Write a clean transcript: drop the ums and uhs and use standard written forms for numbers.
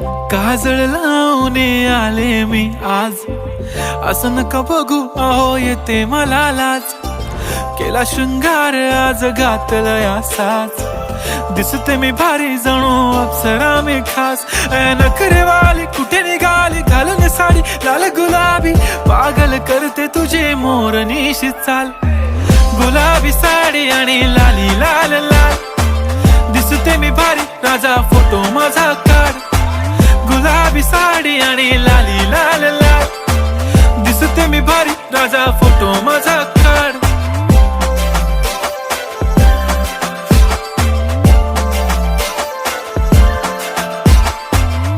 काजळ लावून आले मी आज, असं नका बघू अहो येते मला लाज. केला शृंगार आज घातला असाच, दिसते मी भारी जणू अप्सरा मी खास. नखरेवाली कुठे निघाली घालून साडी लाल गुलाबी, पागल करते तुझे मोरनीशी चाल. गुलाबी साडी आणि लाली लाल लाल, दिसते मी भारी राजा फोटो माझा काढ. गुलाबी साडी आणि लाली लाल लाल, दिसते मी भारी राजा फोटो माझा